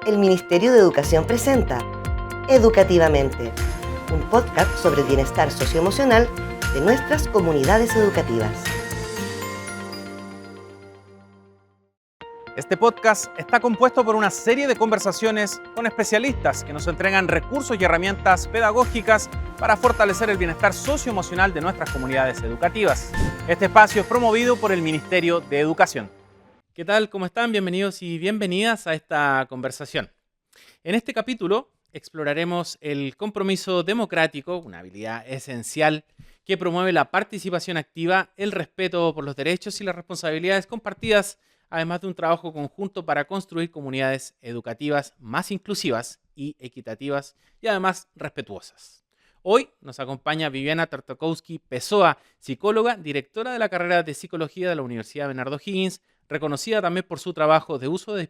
El Ministerio de Educación presenta Educativamente, un podcast sobre el bienestar socioemocional de nuestras comunidades educativas. Este podcast está compuesto por una serie de conversaciones con especialistas que nos entregan recursos y herramientas pedagógicas para fortalecer el bienestar socioemocional de nuestras comunidades educativas. Este espacio es promovido por el Ministerio de Educación. ¿Qué tal? ¿Cómo están? Bienvenidos y bienvenidas a esta conversación. En este capítulo exploraremos el compromiso democrático, una habilidad esencial que promueve la participación activa, el respeto por los derechos y las responsabilidades compartidas, además de un trabajo conjunto para construir comunidades educativas más inclusivas y equitativas y además respetuosas. Hoy nos acompaña Viviana Tartakovsky Pessoa, psicóloga, directora de la carrera de Psicología de la Universidad Bernardo Higgins, reconocida también por su trabajo de uso de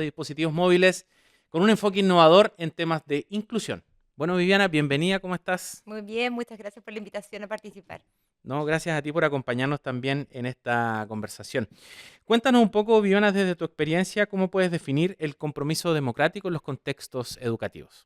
dispositivos móviles con un enfoque innovador en temas de inclusión. Bueno, Viviana, bienvenida, ¿cómo estás? Muy bien, muchas gracias por la invitación a participar. No, gracias a ti por acompañarnos también en esta conversación. Cuéntanos un poco, Viviana, desde tu experiencia, cómo puedes definir el compromiso democrático en los contextos educativos.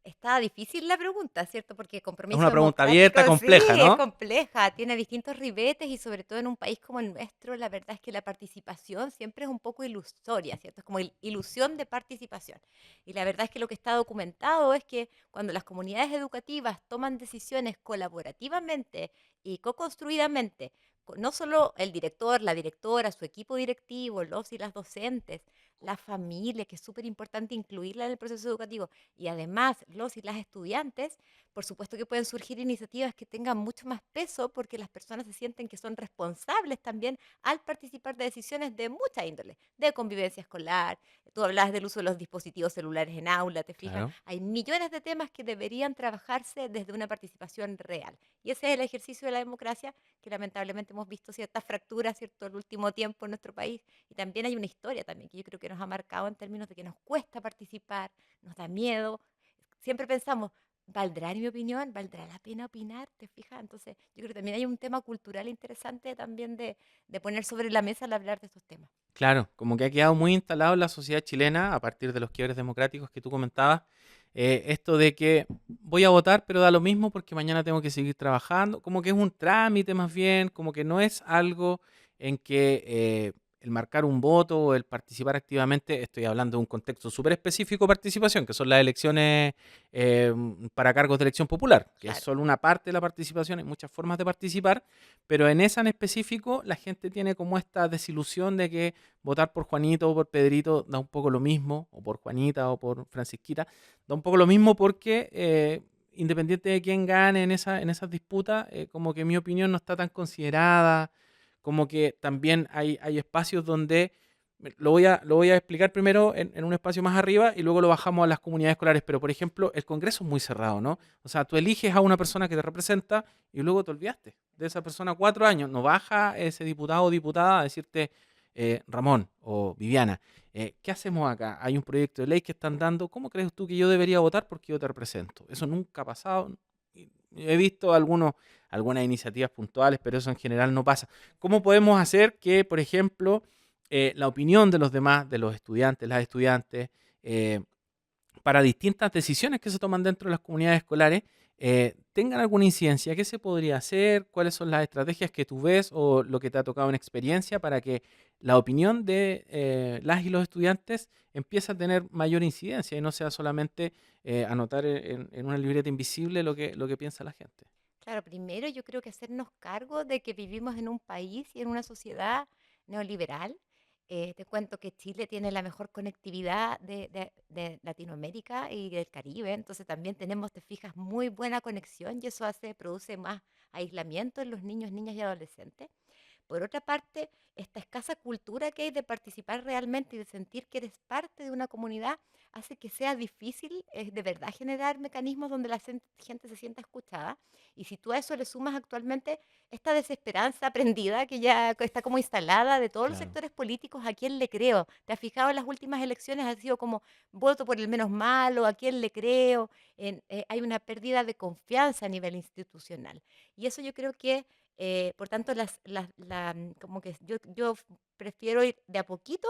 Está difícil la pregunta, ¿cierto? Porque Es compromiso una pregunta democrático, abierta, sí, compleja, es ¿no? compleja, tiene distintos ribetes y sobre todo en un país como el nuestro, la verdad es que la participación siempre es un poco ilusoria, ¿cierto? Es como ilusión de participación. Y la verdad es que lo que está documentado es que cuando las comunidades educativas toman decisiones colaborativamente y co-construidamente, no solo el director, la directora, su equipo directivo, los y las docentes, la familia, que es súper importante incluirla en el proceso educativo, y además los y las estudiantes, por supuesto que pueden surgir iniciativas que tengan mucho más peso porque las personas se sienten que son responsables también al participar de decisiones de mucha índole, de convivencia escolar. Tú hablabas del uso de los dispositivos celulares en aula, te fijas, Claro. hay millones de temas que deberían trabajarse desde una participación real. Y ese es el ejercicio de la democracia que lamentablemente hemos visto ciertas fracturas, ¿cierto?, el último tiempo en nuestro país. Y también hay una historia también que yo creo que nos ha marcado en términos de que nos cuesta participar, nos da miedo. Siempre pensamos, ¿valdrá en mi opinión? ¿Valdrá la pena opinar? ¿Te fijas? Entonces, yo creo que también hay un tema cultural interesante también de poner sobre la mesa al hablar de estos temas. Claro, como que ha quedado muy instalado en la sociedad chilena a partir de los quiebres democráticos que tú comentabas, esto de que voy a votar pero da lo mismo porque mañana tengo que seguir trabajando, como que es un trámite más bien, como que no es algo en que el marcar un voto o el participar activamente, estoy hablando de un contexto súper específico de participación, que son las elecciones eh, para cargos de elección popular, que es Claro. solo una parte de la participación, hay muchas formas de participar, pero en esa en específico la gente tiene como esta desilusión de que votar por Juanito o por Pedrito da un poco lo mismo, o por Juanita o por Francisquita, da un poco lo mismo porque independiente de quién gane en esas disputas, como que mi opinión no está tan considerada, como que también hay espacios donde, lo voy a explicar primero en un espacio más arriba y luego lo bajamos a las comunidades escolares, pero por ejemplo el Congreso es muy cerrado, ¿no? O sea, tú eliges a una persona que te representa y luego te olvidaste de esa persona 4 años, no baja ese diputado o diputada a decirte, Ramón o Viviana, ¿qué hacemos acá? Hay un proyecto de ley que están dando, ¿cómo crees tú que yo debería votar porque yo te represento? Eso nunca ha pasado. He visto algunas iniciativas puntuales, pero eso en general no pasa. ¿Cómo podemos hacer que, por ejemplo, la opinión de los demás, de los estudiantes, las estudiantes, eh, para distintas decisiones que se toman dentro de las comunidades escolares, tengan alguna incidencia? ¿Qué se podría hacer? ¿Cuáles son las estrategias que tú ves o lo que te ha tocado en experiencia para que la opinión de las y los estudiantes empiece a tener mayor incidencia y no sea solamente anotar en una libreta invisible lo que piensa la gente? Claro, primero yo creo que hacernos cargo de que vivimos en un país y en una sociedad neoliberal. Te cuento que Chile tiene la mejor conectividad de Latinoamérica y del Caribe, entonces también tenemos, te fijas, muy buena conexión y eso produce más aislamiento en los niños, niñas y adolescentes. Por otra parte, esta escasa cultura que hay de participar realmente y de sentir que eres parte de una comunidad hace que sea difícil de verdad generar mecanismos donde la gente se sienta escuchada. Y si tú a eso le sumas actualmente esta desesperanza aprendida que ya está como instalada de todos los Claro. sectores políticos, ¿a quién le creo? ¿Te has fijado en las últimas elecciones? Ha sido como voto por el menos malo, ¿a quién le creo? Hay una pérdida de confianza a nivel institucional. Y eso yo creo que por tanto, como que yo prefiero ir de a poquito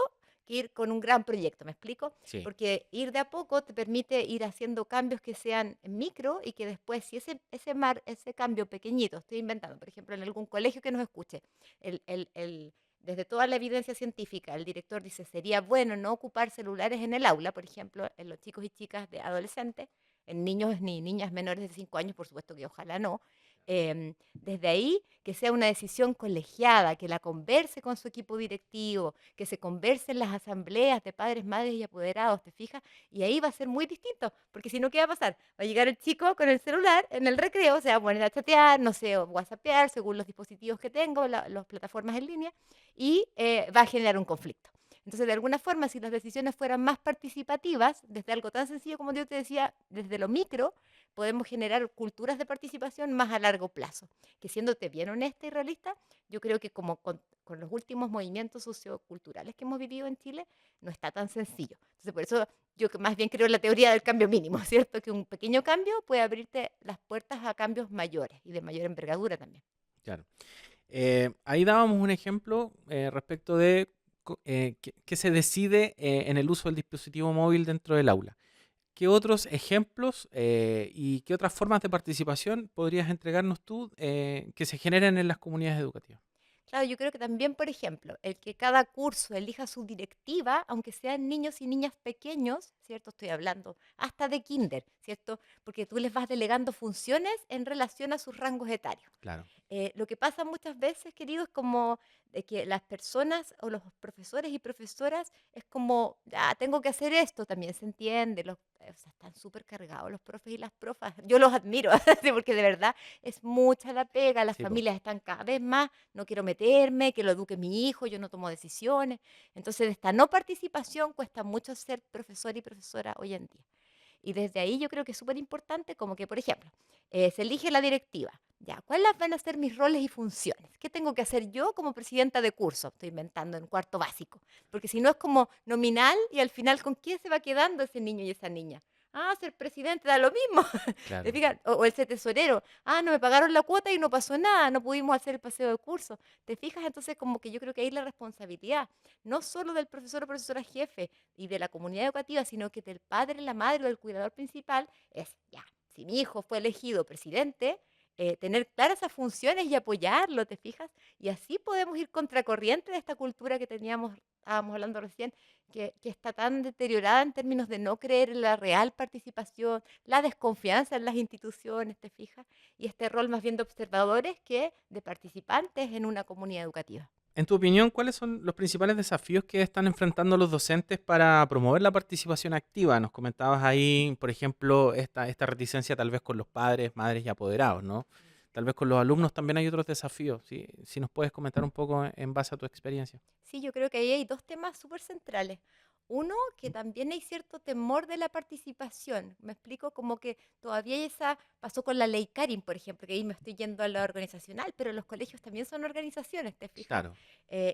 que ir con un gran proyecto, ¿me explico? Sí, Porque ir de a poco te permite ir haciendo cambios que sean micro y que después, si ese cambio pequeñito, estoy inventando, por ejemplo, en algún colegio que nos escuche, desde toda la evidencia científica, el director dice, sería bueno no ocupar celulares en el aula, por ejemplo, en los chicos y chicas de adolescentes, en niños ni niñas menores de 5 años, por supuesto que ojalá no. Desde ahí, que sea una decisión colegiada, que la converse con su equipo directivo, que se converse en las asambleas de padres, madres y apoderados, ¿te fijas? Y ahí va a ser muy distinto, porque si no, ¿qué va a pasar? Va a llegar el chico con el celular en el recreo, se va a poner a chatear, no sé, o whatsappear, según los dispositivos que tengo, las plataformas en línea, y va a generar un conflicto. Entonces, de alguna forma, si las decisiones fueran más participativas, desde algo tan sencillo como yo te decía, desde lo micro, podemos generar culturas de participación más a largo plazo. Que siéndote bien honesta y realista, yo creo que como con los últimos movimientos socioculturales que hemos vivido en Chile, no está tan sencillo. Entonces, por eso yo que más bien creo en la teoría del cambio mínimo, ¿cierto? Que un pequeño cambio puede abrirte las puertas a cambios mayores y de mayor envergadura también. claro. Ahí dábamos un ejemplo respecto de qué se decide en el uso del dispositivo móvil dentro del aula. ¿Qué otros ejemplos y qué otras formas de participación podrías entregarnos tú que se generen en las comunidades educativas? Claro, yo creo que también, por ejemplo, el que cada curso elija su directiva, aunque sean niños y niñas pequeños, ¿cierto? Estoy hablando hasta de kinder, ¿cierto? Porque tú les vas delegando funciones en relación a sus rangos etarios. Claro, Lo que pasa muchas veces, queridos, es como de que las personas o los profesores y profesoras es como, ya, tengo que hacer esto, también se entiende, o sea, están súper cargados los profes y las profas. Yo los admiro, así, porque de verdad es mucha la pega, las sí, po. familias están cada vez más, no quiero meterme, que lo eduque mi hijo, yo no tomo decisiones. Entonces, de esta no participación cuesta mucho ser profesor y profesora hoy en día. Y desde ahí yo creo que es súper importante, como que, por ejemplo, se elige la directiva. Ya, ¿cuáles van a ser mis roles y funciones? ¿Qué tengo que hacer yo como presidenta de curso? Estoy inventando en cuarto básico. Porque si no es como nominal y al final, ¿con quién se va quedando ese niño y esa niña? Ah, ser presidente da lo mismo. ¿Te Claro, fijas? O el ser tesorero. Ah, no me pagaron la cuota y no pasó nada, no pudimos hacer el paseo de curso. ¿Te fijas? Entonces, como que yo creo que ahí la responsabilidad, no solo del profesor o profesora jefe y de la comunidad educativa, sino que del padre, la madre o del cuidador principal, es ya, si mi hijo fue elegido presidente, tener claras esas funciones y apoyarlo, ¿te fijas? Y así podemos ir contracorriente de esta cultura que estábamos hablando recién, que está tan deteriorada en términos de no creer en la real participación, la desconfianza en las instituciones, ¿te fijas? Y este rol más bien de observadores que de participantes en una comunidad educativa. en tu opinión, ¿cuáles son los principales desafíos que están enfrentando los docentes para promover la participación activa? Nos comentabas ahí, por ejemplo, esta reticencia tal vez con los padres, madres y apoderados, ¿no? Tal vez con los alumnos también hay otros desafíos. ¿Sí? Si nos puedes comentar un poco en base a tu experiencia. Sí, yo creo que ahí hay dos temas súper centrales. Uno, que también hay cierto temor de la participación. Me explico, como que todavía hay pasó con la ley Karin, por ejemplo, que ahí me estoy yendo a lo organizacional, pero los colegios también son organizaciones, ¿te fijas? Claro,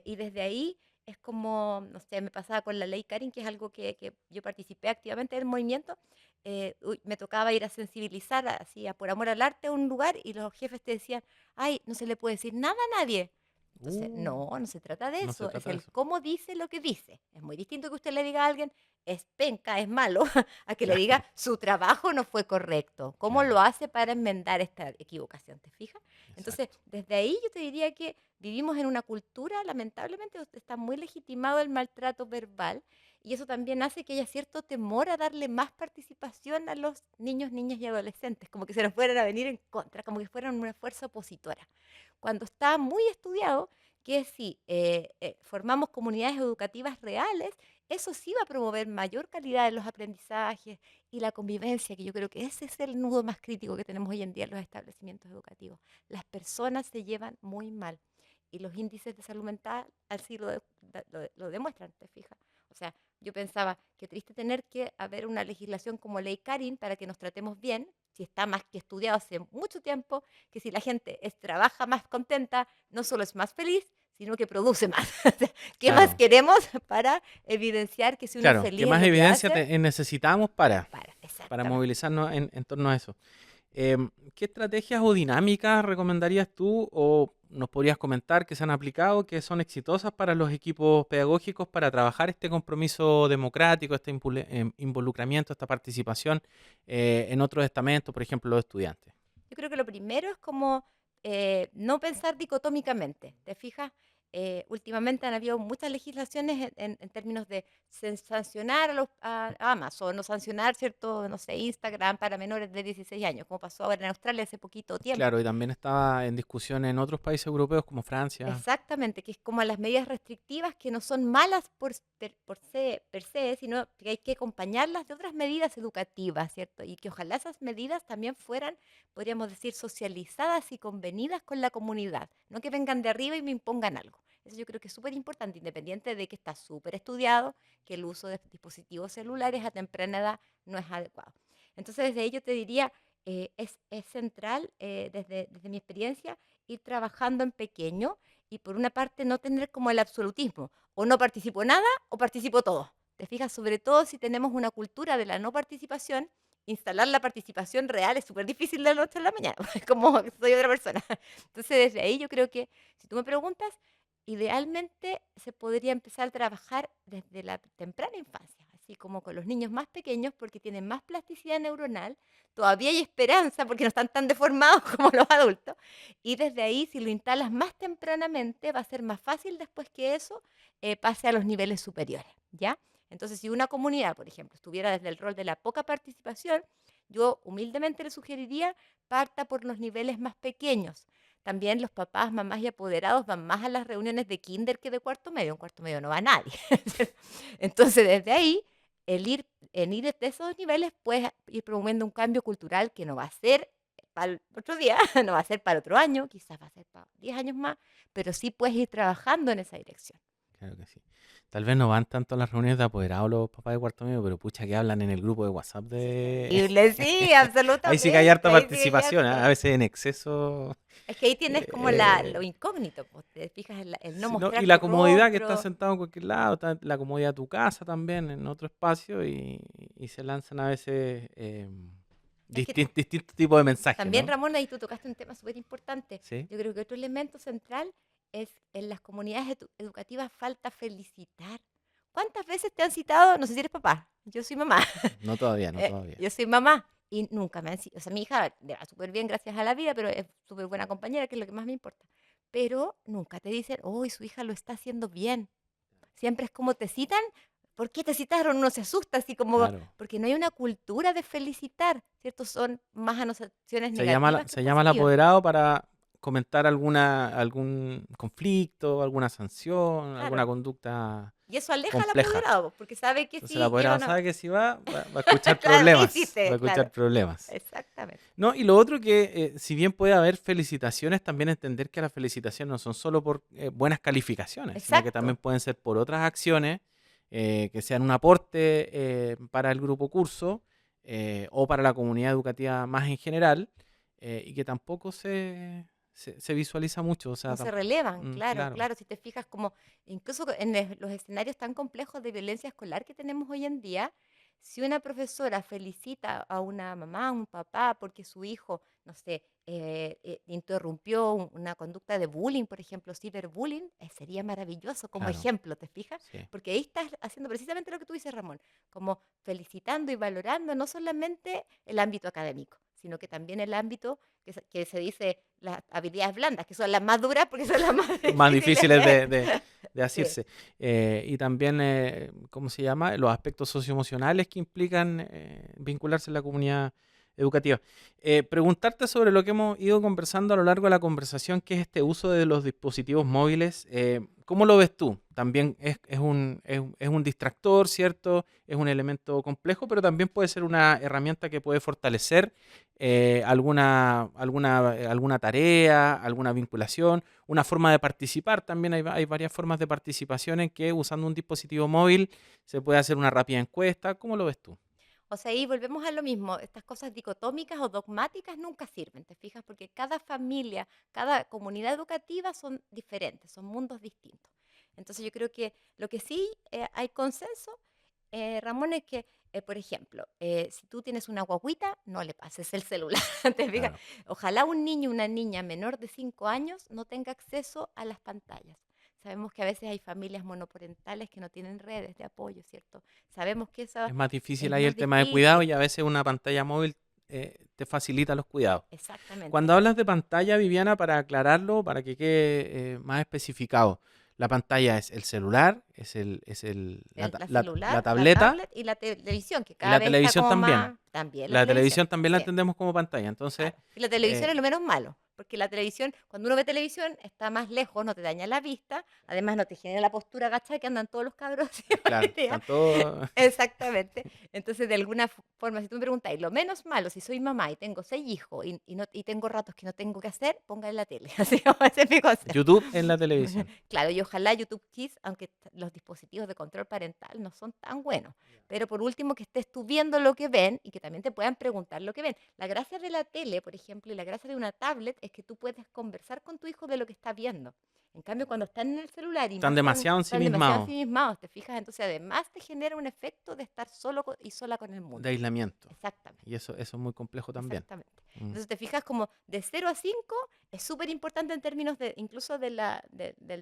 Y desde ahí es como, no sé, me pasaba con la ley Karin, que es algo que yo participé activamente del movimiento. Me tocaba ir a sensibilizar, así, por amor al arte, a un lugar y los jefes te decían, ay, no se le puede decir nada a nadie. Entonces, uh, no, no se trata de no se eso, es trata de el eso. cómo dice lo que dice. Es muy distinto que usted le diga a alguien, es penca, es malo, a que le diga, su trabajo no fue correcto. ¿Cómo Claro, lo hace para enmendar esta equivocación? ¿Te fijas? Entonces, exacto. desde ahí yo te diría que vivimos en una cultura, lamentablemente, donde está muy legitimado el maltrato verbal y eso también hace que haya cierto temor a darle más participación a los niños, niñas y adolescentes, como que se nos fueran a venir en contra, como que fueran una fuerza opositora. Cuando está muy estudiado que si formamos comunidades educativas reales, eso sí va a promover mayor calidad en los aprendizajes y la convivencia, que yo creo que ese es el nudo más crítico que tenemos hoy en día en los establecimientos educativos. Las personas se llevan muy mal y los índices de salud mental así lo demuestran, ¿te fijas? O sea, yo pensaba que triste tener que haber una legislación como ley Karin para que nos tratemos bien, si está más que estudiado hace mucho tiempo, que si la gente trabaja más contenta, no solo es más feliz, sino que produce más. O sea, ¿qué más Claro, queremos para evidenciar que si uno es claro. ¿Qué feliz en más lo que evidencia hace? necesitamos para Para, para exactamente. movilizarnos en torno a eso? ¿Qué estrategias o dinámicas recomendarías tú o nos podrías comentar que se han aplicado, que son exitosas para los equipos pedagógicos para trabajar este compromiso democrático, este involucramiento, esta participación en otros estamentos, por ejemplo, los estudiantes? Yo creo que lo primero es como no pensar dicotómicamente. ¿Te fijas? Últimamente han habido muchas legislaciones en términos de sancionar a Amazon, o sancionar, ¿cierto? No sé, Instagram para menores de 16 años, como pasó ahora en Australia hace poquito tiempo. Claro, y también estaba en discusión en otros países europeos como Francia. Exactamente, que es como las medidas restrictivas que no son malas per se, sino que hay que acompañarlas de otras medidas educativas, ¿cierto? Y que ojalá esas medidas también fueran, podríamos decir, socializadas y convenidas con la comunidad, no que vengan de arriba y me impongan algo. Eso yo creo que es súper importante, independiente de que está súper estudiado, que el uso de dispositivos celulares a temprana edad no es adecuado. Entonces, desde ahí yo te diría, es central, desde mi experiencia, ir trabajando en pequeño y por una parte no tener como el absolutismo, o no participo nada o participo todo. Te fijas, sobre todo si tenemos una cultura de la no participación, instalar la participación real es súper difícil de la noche a la mañana, es como soy otra persona. Entonces desde ahí yo creo que, si tú me preguntas, idealmente se podría empezar a trabajar desde la temprana infancia, así como con los niños más pequeños porque tienen más plasticidad neuronal, todavía hay esperanza porque no están tan deformados como los adultos, y desde ahí, si lo instalas más tempranamente, va a ser más fácil después que eso pase a los niveles superiores, ¿ya? Entonces, si una comunidad, por ejemplo, estuviera desde el rol de la poca participación, yo humildemente le sugeriría parta por los niveles más pequeños. También los papás, mamás y apoderados van más a las reuniones de kinder que de cuarto medio. En cuarto medio no va nadie. Entonces, desde ahí, en ir desde esos niveles, puedes ir promoviendo un cambio cultural que no va a ser para el otro día, no va a ser para otro año, quizás va a ser para 10 años más, pero sí puedes ir trabajando en esa dirección. Claro que sí. Tal vez no van tanto a las reuniones de apoderados los papás de cuarto medio, pero pucha que hablan en el grupo de WhatsApp Sí, de... increíble, sí, Ahí sí que hay harta absolutamente, ahí sí que hay participación, ¿ah? A harto. veces en exceso. Es que ahí tienes como eh, lo incógnito, pues, te fijas el no sí, ¿no? Y mostrar la tu comodidad que estás rostro. sentado en cualquier lado, la comodidad de tu casa también, en otro espacio, y se lanzan a veces Es que distintos tipos de mensajes, también, ¿no? Ramón, ahí tú tocaste un tema súper importante. Sí. Yo creo que otro elemento central es en las comunidades educativas falta felicitar. ¿Cuántas veces te han citado? No sé si eres papá, yo soy mamá. No todavía, no todavía. Yo soy mamá y nunca me han citado. O sea, mi hija le va súper bien gracias a la vida, pero es súper buena compañera, que es lo que más me importa. Pero nunca te dicen, oh, su hija lo está haciendo bien. Siempre es como te citan. ¿Por qué te citaron? Uno se asusta así como, Claro. porque no hay una cultura de felicitar, ¿cierto? Son más anotaciones Se llama, negativas que se llama al positivas. apoderado para comentar algún conflicto, alguna sanción, alguna Claro. conducta Y eso aleja al compleja. apoderado, porque sabe que Entonces el si llega apoderado una... sabe que si va a escuchar Claro, ¿qué problemas, va a hiciste? escuchar Claro, problemas. exactamente. No, y lo otro que, si bien puede haber felicitaciones, también entender que las felicitaciones no son solo por buenas calificaciones, sino que también Exacto. pueden ser por otras acciones que sean un aporte para el grupo curso o para la comunidad educativa más en general y que tampoco se visualiza mucho. O sea, No se relevan, claro, claro, claro. Si te fijas, como incluso en los escenarios tan complejos de violencia escolar que tenemos hoy en día, si una profesora felicita a una mamá, a un papá, porque su hijo, no sé, interrumpió una conducta de bullying, por ejemplo, ciberbullying, sería maravilloso como claro, ejemplo, ¿te fijas? sí. Porque ahí estás haciendo precisamente lo que tú dices, Ramón, como felicitando y valorando no solamente el ámbito académico, sino que también el ámbito que se dice las habilidades blandas, que son las más duras porque son las más Más difíciles difíciles de... de Sí. asirse. Y también, ¿cómo se llama? Los aspectos socioemocionales que implican vincularse en la comunidad educativa. Preguntarte sobre lo que hemos ido conversando a lo largo de la conversación, que es este uso de los dispositivos móviles. ¿Cómo lo ves tú? También es un distractor, ¿cierto? Es un elemento complejo, pero también puede ser una herramienta que puede fortalecer alguna tarea, alguna vinculación, una forma de participar. También hay varias formas de participación en que usando un dispositivo móvil se puede hacer una rápida encuesta. ¿Cómo lo ves tú? O sea, ahí volvemos a lo mismo. Estas cosas dicotómicas o dogmáticas nunca sirven, ¿te fijas? Porque cada familia, cada comunidad educativa son diferentes, son mundos distintos. Entonces yo creo que lo que sí hay consenso Ramón, es que, por ejemplo, si tú tienes una guaguita, no le pases el celular, ¿te fijas? Claro. Ojalá un niño o una niña menor de 5 años no tenga acceso a las pantallas. Sabemos que a veces hay familias monoparentales que no tienen redes de apoyo, ¿cierto? Sabemos que eso Es más difícil es ahí el más tema de cuidado difícil. y a veces una pantalla móvil te facilita los cuidados. Exactamente. Cuando hablas de pantalla, Viviana, para aclararlo, para que quede más especificado, la pantalla es el celular, La la celular, la tableta tablet y la televisión, que y cada la vez está televisión como también. más, también la La televisión, televisión también la sí, entendemos como pantalla. Entonces, claro. Y la televisión eh, es lo menos malo, porque la televisión, cuando uno ve televisión, está más lejos, no te daña la vista, además no te genera la postura agachada que andan todos los cabros hoy claro, día. están todos... Exactamente. Entonces, de alguna forma, si tú me preguntáis, lo menos malo, si soy mamá y tengo 6 hijos y tengo ratos que no tengo que hacer, póngale la tele. Así como ese es mi consejo. YouTube en la televisión. Claro, y ojalá YouTube Kids, aunque los dispositivos de control parental no son tan buenos, pero por último que estés tú viendo lo que ven y que también te puedan preguntar lo que ven. La gracia de la tele, por ejemplo, y la gracia de una tablet es que tú puedes conversar con tu hijo de lo que está viendo. En cambio, cuando están en el celular y Están más con, demasiado están demasiado ensimismados ensimismados, ¿te fijas? Entonces, además te genera un efecto de estar solo y sola con el de mundo. aislamiento. Exactamente. Y eso es muy complejo también. Exactamente. Mm, Entonces te fijas como de 0 a 5 es súper importante en términos de incluso del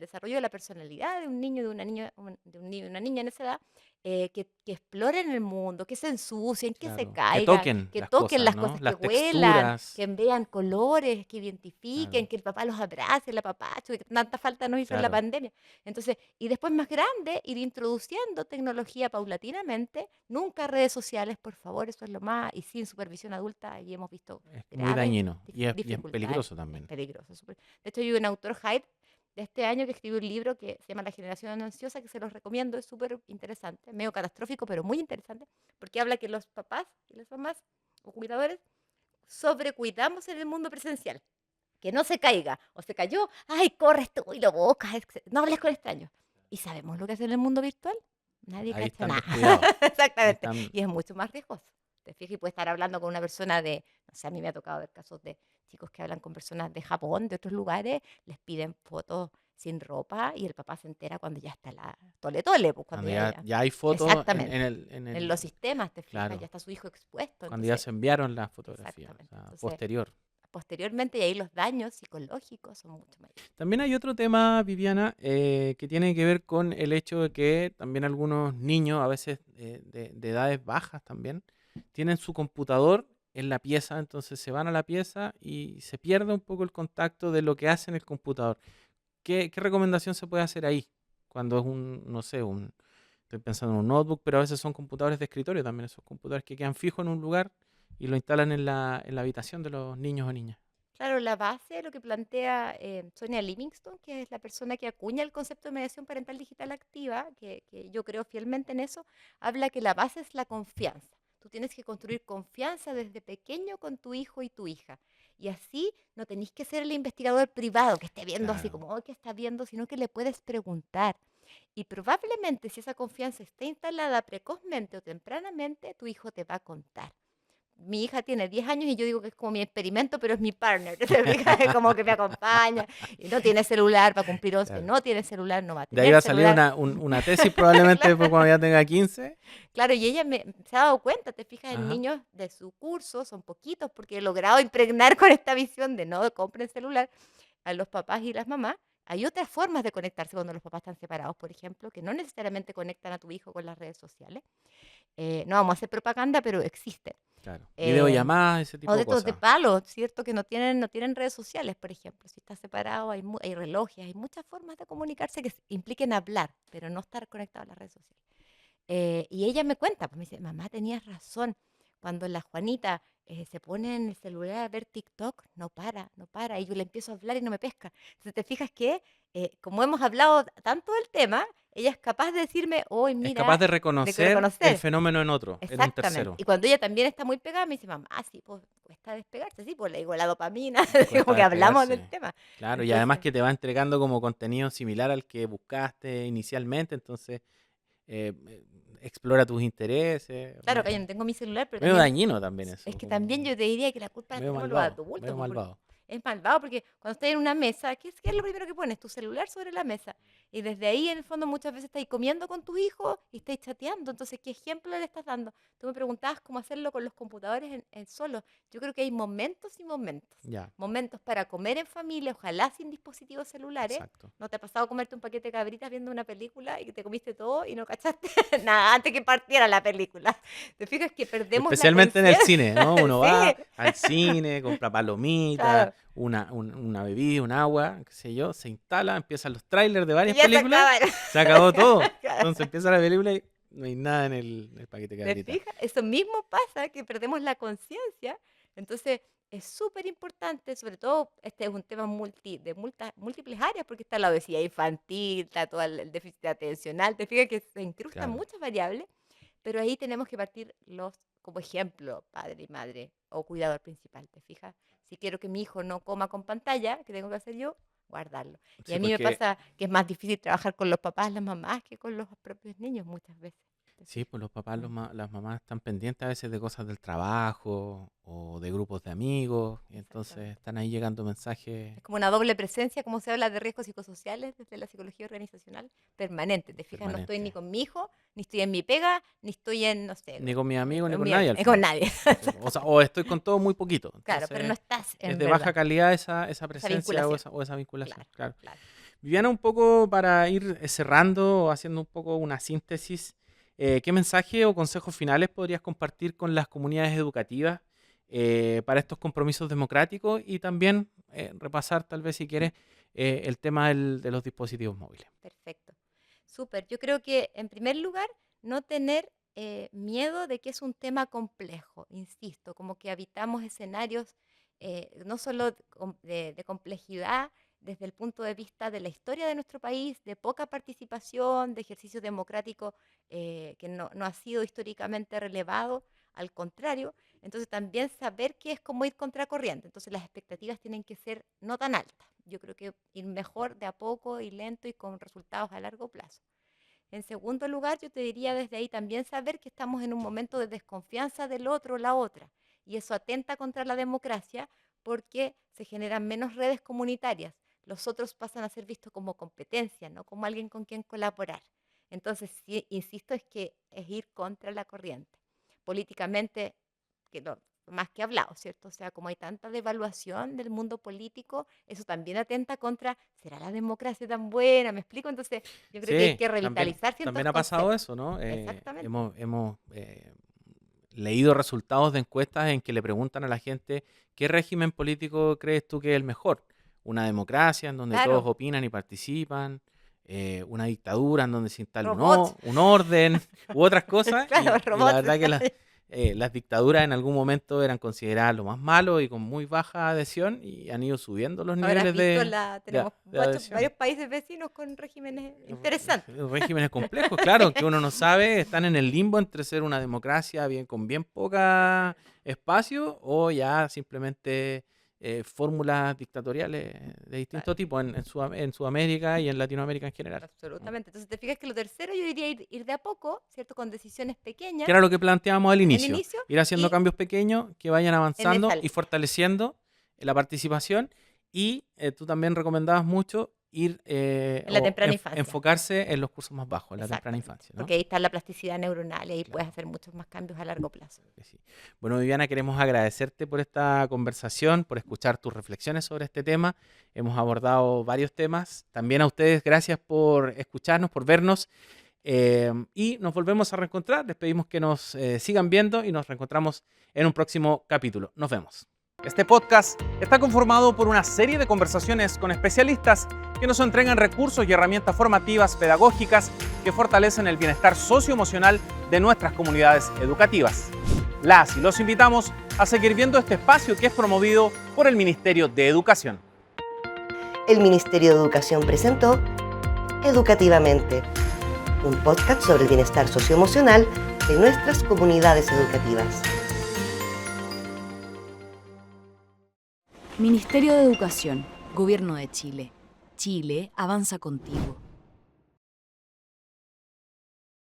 desarrollo de la personalidad de un niño, de una niña, de un niño, y una niña en esa edad, que exploren el mundo, que se ensucien, que se claro. Que caigan, toquen que las toquen cosas, las ¿no? cosas, que Las huelan, texturas. que vean colores, que identifiquen, Claro, que el papá los abrace, el apapacho, que tanta falta nos hizo en la claro. pandemia. Entonces, y después más grande, ir introduciendo tecnología paulatinamente, nunca redes sociales, por favor, eso es lo más, y sin supervisión adulta, y hemos visto Es muy graves dañino y es dificultades. peligroso Es también. peligroso. De hecho, hay un autor, Hyde, de este año que escribió un libro que se llama La generación ansiosa, que se los recomiendo, es súper interesante, medio catastrófico, pero muy interesante, porque habla que los papás y las mamás o cuidadores sobrecuidamos en el mundo presencial. Que no se caiga, o se cayó, ay, corres tú y lo buscas, no hables con extraños. ¿Y sabemos lo que hace en el mundo virtual? Nadie Ahí cacha están nada. descuidados. Ahí Exactamente. están, Y es mucho más riesgoso. Te fijas y puedes estar hablando con una persona de, no sé, a mí me ha tocado ver casos de chicos que hablan con personas de Japón, de otros lugares, les piden fotos sin ropa y el papá se entera cuando ya está la tole tole, pues cuando cuando ya, ya hay fotos exactamente. en En los el, sistemas, te fijas, ya claro, está su hijo expuesto, cuando ya entonces, se enviaron las fotografías, o exactamente. sea, Entonces, posterior. posteriormente, y ahí los daños psicológicos son mucho mayores. También hay otro tema, Viviana, que tiene que ver con el hecho de que también algunos niños, a veces de edades bajas también, tienen su computador en la pieza, entonces se van a la pieza y se pierde un poco el contacto de lo que hace en el computador. ¿Qué recomendación se puede hacer ahí? Cuando es no sé, estoy pensando en un notebook, pero a veces son computadores de escritorio también, esos computadores que quedan fijos en un lugar y lo instalan en la habitación de los niños o niñas. Claro, la base, lo que plantea Sonia Livingston, que es la persona que acuña el concepto de mediación parental digital activa, que yo creo fielmente en eso, habla que la base es la confianza. Tú tienes que construir confianza desde pequeño con tu hijo y tu hija. Y así no tenéis que ser el investigador privado que esté viendo así Claro. como, oh, ¿qué está viendo? Sino que le puedes preguntar. Y probablemente si esa confianza está instalada precozmente o tempranamente, tu hijo te va a contar. Mi hija tiene 10 años y yo digo que es como mi experimento, pero es mi partner. ¿Te fijas? Es como que me acompaña y no tiene celular para cumplir 11, Claro. no tiene celular, no va a De ahí tener va a salir celular. una tesis probablemente después cuando ya tenga 15. Claro, y ella se ha dado cuenta, te fijas, en Ajá. niños de su curso, son poquitos porque he logrado impregnar con esta visión de no compren celular a los papás y las mamás. Hay otras formas de conectarse cuando los papás están separados, por ejemplo, que no necesariamente conectan a tu hijo con las redes sociales. No vamos a hacer propaganda, pero existen. Claro. Em, Videollamadas, ese o tipo de de estos de cosas. palo, ¿cierto? Que no tienen redes sociales, por ejemplo. Si estás separado, hay relojes, hay muchas formas de comunicarse que impliquen hablar, pero no estar conectado a las redes sociales. Y ella me cuenta, pues me dice, mamá, tenías razón. Cuando la Juanita se pone en el celular a ver TikTok, no para, no para. Y yo le empiezo a hablar y no me pesca. Entonces te fijas que, como hemos hablado tanto del tema, ella es capaz de decirme, hoy Es capaz mira, de de reconocer el reconocer. fenómeno en otro, en un Exactamente. tercero. Y cuando ella también está muy pegada, me dice, mamá, sí, pues cuesta despegarse, sí, pues le digo la dopamina, Cuesta como que hablamos del despegarse. tema. Claro, y además Entonces, que te va entregando como contenido similar al que buscaste inicialmente, entonces explora tus intereses. claro que yo no tengo mi celular, pero Medio también, dañino también es eso, que también como yo te diría que la culpa la medio tenemos los malvado, adultos, medio pues, porque malvado. es malvado porque cuando estás en una mesa, qué es lo primero que pones? Tu celular sobre la mesa. Y desde ahí, en el fondo, muchas veces estás comiendo con tus hijos y estás chateando. Entonces, ¿qué ejemplo le estás dando? Tú me preguntabas cómo hacerlo con los computadores en solo. Yo creo que hay momentos y momentos. Ya, Momentos para comer en familia, ojalá sin dispositivos celulares. exacto. ¿No te ha pasado comerte un paquete de cabritas viendo una película y que te comiste todo y no cachaste nada antes que partiera la película? ¿Te fijas que perdemos la Especialmente en el conciencia? cine, ¿no? Uno va Sí, al cine, compra palomitas, claro. una bebida, un agua, qué sé yo, se instala, empiezan los trailers de Y varias ya se películas, acabaron. se acabó todo. Claro. Entonces empieza la película y no hay nada en el paquete de ¿Te cabrita. fijas? Eso mismo pasa, que perdemos la conciencia. Entonces, es súper importante, sobre todo, este es un tema múltiples áreas, porque está la obesidad infantil, está todo el déficit atencional. Te fijas que se incrustan Claro. muchas variables, pero ahí tenemos que partir como ejemplo, padre y madre, o cuidador principal. ¿Te fijas? Si quiero que mi hijo no coma con pantalla, ¿qué tengo que hacer yo? Guardarlo. Y Sí, a mí me porque pasa que es más difícil trabajar con los papás, las mamás, que con los propios niños muchas veces. ¿Te sí, fijas? pues los papás, Mm. las mamás están pendientes a veces de cosas del trabajo o de grupos de amigos, y entonces Exactamente. están ahí llegando mensajes Es como una doble presencia, como se habla de riesgos psicosociales desde la psicología organizacional, permanente. ¿Te fijas? No estoy ni permanentes. con mi hijo, ni estoy en mi pega, ni estoy en, no sé, Ni con mis amigos ni con con nadie al con final. nadie. O sea, o estoy con todo muy poquito. Claro, pero no Entonces estás es en de baja verdad. calidad esa Esa presencia vinculación. o esa vinculación. Claro, Claro. claro. Viviana, un poco para ir cerrando o haciendo un poco una síntesis, ¿qué mensaje o consejos finales podrías compartir con las comunidades educativas para estos compromisos democráticos y también repasar, tal vez si quieres, el tema de los dispositivos móviles? Perfecto. Súper. Yo creo que, en primer lugar, no tener miedo de que es un tema complejo, insisto, como que habitamos escenarios no solo de complejidad desde el punto de vista de la historia de nuestro país, de poca participación, de ejercicio democrático que no ha sido históricamente relevado, al contrario. Entonces también saber que es como ir contracorriente. Entonces las expectativas tienen que ser no tan altas. Yo creo que ir mejor de a poco y lento y con resultados a largo plazo. En segundo lugar, yo te diría desde ahí también saber que estamos en un momento de desconfianza del otro o la otra. Y eso atenta contra la democracia porque se generan menos redes comunitarias. Los otros pasan a ser vistos como competencia, no como alguien con quien colaborar. Entonces, sí, insisto, es que es ir contra la corriente. Políticamente, que más que hablado, ¿cierto? O sea, como hay tanta devaluación del mundo político, eso también atenta contra, ¿será la democracia tan buena? ¿Me explico? Entonces, yo creo que hay Sí, que también, revitalizar ciertos también ha pasado conceptos. eso, ¿no? Exactamente. Hemos leído resultados de encuestas en que le preguntan a la gente qué régimen político crees tú que es el mejor. Una democracia en donde todos Claro, opinan y participan, una dictadura en donde se instala robots. un orden u otras cosas. Claro, Y la robots. verdad que las dictaduras en algún momento eran consideradas lo más malo y con muy baja adhesión y han ido subiendo los Habrás niveles visto, de tenemos adhesión. varios países vecinos con regímenes interesantes. Regímenes complejos, claro, que uno no sabe, están en el limbo entre ser una democracia con bien poca espacio o ya simplemente fórmulas dictatoriales de distinto Claro, tipo en Sudamérica y en Latinoamérica en general. absolutamente. Entonces, te fijas que lo tercero yo diría ir de a poco, ¿cierto? Con decisiones Que pequeñas era lo que planteábamos al al inicio, inicio ir haciendo y cambios pequeños que vayan en avanzando esa y línea. fortaleciendo la participación y tú también recomendabas mucho ir En la temprana infancia. enfocarse en los cursos más bajos, en la temprana Exactamente. infancia, ¿no? Porque ahí está la plasticidad neuronal y ahí puedes Claro. hacer muchos más cambios a largo plazo. Que sí. Bueno, Viviana, queremos agradecerte por esta conversación, por escuchar tus reflexiones sobre este tema. Hemos abordado varios temas. También a ustedes, gracias por escucharnos, por vernos. Y nos volvemos a reencontrar. Les pedimos que nos sigan viendo y nos reencontramos en un próximo capítulo. Nos vemos. Este podcast está conformado por una serie de conversaciones con especialistas que nos entregan recursos y herramientas formativas, pedagógicas, que fortalecen el bienestar socioemocional de nuestras comunidades educativas. Las y los invitamos a seguir viendo este espacio que es promovido por el Ministerio de Educación. El Ministerio de Educación presentó Educativamente, un podcast sobre el bienestar socioemocional de nuestras comunidades educativas. Ministerio de Educación, Gobierno de Chile. Chile avanza contigo.